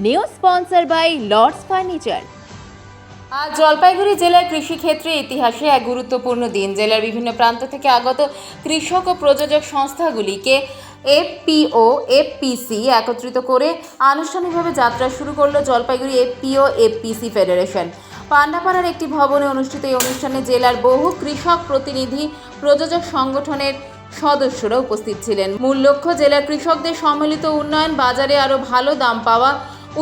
New sponsor by Lords furniture. আজ জলপাইগুড়ি জেলার কৃষিক্ষেত্রে ইতিহাসে এক গুরুত্বপূর্ণ দিন। জেলার বিভিন্ন প্রান্ত থেকে আগত কৃষক ও প্রযোজক সংস্থাগুলিকে এফপিও এফপিসি একত্রিত করে আনুষ্ঠানিকভাবে যাত্রা শুরু করলো জলপাইগুড়ি এফপিও এফপিসি ফেডারেশন। পান্ডাপাড়ার একটি ভবনে অনুষ্ঠিত এই অনুষ্ঠানে জেলার বহু কৃষক প্রতিনিধি, প্রযোজক সংগঠনের সদস্যরা উপস্থিত ছিলেন। মূল লক্ষ্য জেলার কৃষকদের সম্মিলিত উন্নয়ন, বাজারে আরও ভালো দাম পাওয়া,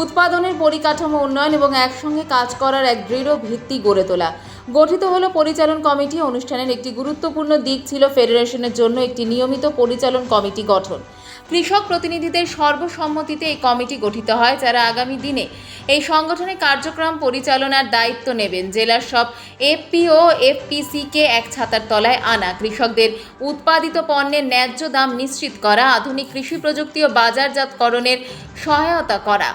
উৎপাদনের পরিকাঠামো উন্নয়ন এবং একসঙ্গে কাজ করার এক দৃঢ় ভিত্তি গড়ে তোলা। গঠিত হলো পরিচালন কমিটি। অনুষ্ঠানের একটি গুরুত্বপূর্ণ দিক ছিল ফেডারেশনের জন্য একটি নিয়মিত পরিচালন কমিটি গঠন। কৃষক প্রতিনিধিদের সর্বসম্মতিতে এই কমিটি গঠিত হয়, যারা আগামী দিনে এই সংগঠনের কার্যক্রম পরিচালনার দায়িত্ব নেবেন। জেলার সব এফপিও এফপিসিকে এক ছাতার তলায় আনা, কৃষকদের উৎপাদিত পণ্যের ন্যায্য দাম নিশ্চিত করা, আধুনিক কৃষি প্রযুক্তি ও বাজারজাতকরণের সহায়তা করা,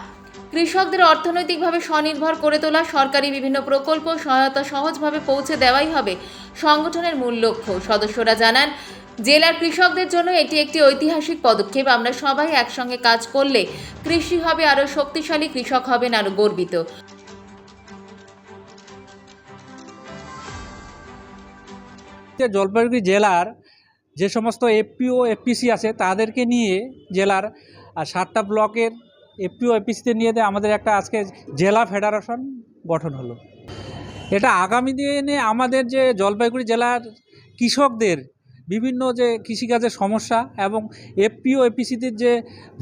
কৃষকদের অর্থনৈতিকভাবে স্বনির্ভর করে তোলা, সরকারি বিভিন্ন প্রকল্প সহায়তা সহজভাবে পৌঁছে দেওয়াই হবে সংগঠনের মূল লক্ষ্য। সদস্যরা জানান, জেলার কৃষকদের জন্য এটি একটি ঐতিহাসিক পদক্ষেপ। আমরা সবাই একসঙ্গে কাজ করলে কৃষি হবে আরও শক্তিশালী, কৃষক হবেন আরও গর্বিত। জলপাইগুড়ি জেলার যে সমস্ত এফপিও এফপিসি আছে তাদেরকে নিয়ে জেলার 7টা ব্লকের এফপিও এফপিসিতে নিয়ে আমাদের একটা আজকে জেলা ফেডারেশন গঠন হলো। এটা আগামী দিনে আমাদের যে জলপাইগুড়ি জেলার কৃষকদের বিভিন্ন যে কৃষিকাজের সমস্যা এবং এফপিও এফপিসিদের যে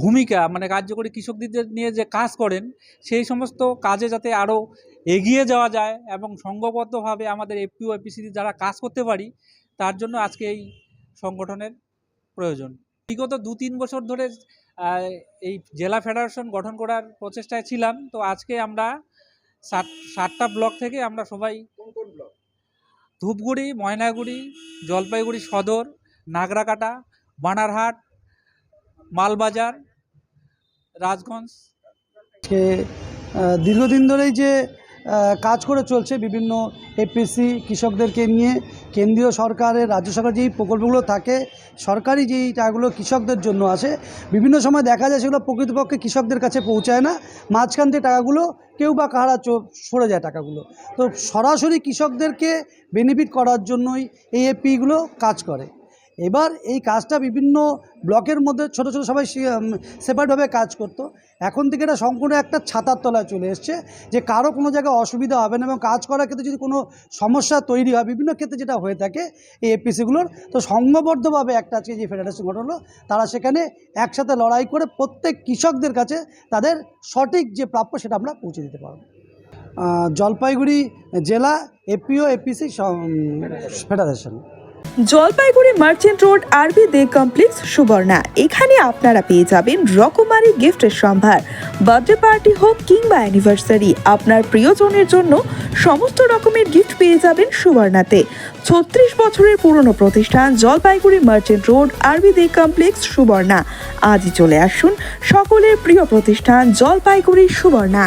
ভূমিকা, মানে কার্যকরী কৃষকদের নিয়ে যে কাজ করেন, সেই সমস্ত কাজে যাতে আরও এগিয়ে যাওয়া যায় এবং সংঘবদ্ধভাবে আমাদের এফপিও এফপিসিতে যারা কাজ করতে পারি, তার জন্য আজকে এই সংগঠনের প্রয়োজন। বিগত 2-3 বছর ধরে এই জেলা ফেডারেশন গঠন করার প্রচেষ্টায় ছিলাম। তো আজকে আমরা 7টা ব্লক থেকে আমরা সবাই, ধূপগুড়ি, ময়নাগুড়ি, জলপাইগুড়ি সদর, নাগরাকাটা, বানারহাট, মালবাজার, রাজগঞ্জ, দীর্ঘদিন ধরেই যে কাজ করে চলছে বিভিন্ন এফপিসি কৃষকদেরকে নিয়ে, কেন্দ্রীয় সরকারের, রাজ্য সরকার যেই প্রকল্পগুলো থাকে, সরকারি যেই টাকাগুলো কৃষকদের জন্য আসে, বিভিন্ন সময় দেখা যায় সেগুলো প্রকৃতপক্ষে কৃষকদের কাছে পৌঁছায় না। মাঝখান থেকে টাকাগুলো কেউ বা কাহারা সরে যায় টাকাগুলো। তো সরাসরি কৃষকদেরকে বেনিফিট করার জন্যই এই এফপিগুলো কাজ করে। এবার এই কাজটা বিভিন্ন ব্লকের মধ্যে ছোট ছোট সবাই সেপারেটভাবে কাজ করত। এখন থেকে এটা সম্পূর্ণ একটা ছাতার তলায় চলে এসছে, যে কারো কোনো জায়গায় অসুবিধা হবে না এবং কাজ করার ক্ষেত্রে যদি কোনো সমস্যা তৈরি হয়, বিভিন্ন ক্ষেত্রে যেটা হয়ে থাকে এই এফপিসিগুলোর, তো সংঘবদ্ধভাবে একটা আজকে যে ফেডারেশন গঠন হলো, তারা সেখানে একসাথে লড়াই করে প্রত্যেক কৃষকদের কাছে তাদের সঠিক যে প্রাপ্য সেটা আমরা পৌঁছে দিতে পারব। জলপাইগুড়ি জেলা FPO FPC federation, Jalpaiguri merchant road, আরবি দে কমপ্লেক্স, সুবর্ণা। এখানে আপনারা পেয়ে যাবেন রকমারি গিফটের সম্ভার। বার্থডে পার্টি হোক কিংবা অ্যানিভার্সারি, আপনার প্রিয়জনের জন্য সমস্ত রকমের গিফট পেয়ে যাবেন সুবর্ণাতে। 36 বছরের পুরনো প্রতিষ্ঠান জলপাইগুড়ি মার্চেন্ট রোড, আরবি দে কমপ্লেক্স, সুবর্ণা। আজই চলে আসুন সকলের প্রিয় প্রতিষ্ঠান জলপাইগুড়ি সুবর্ণা।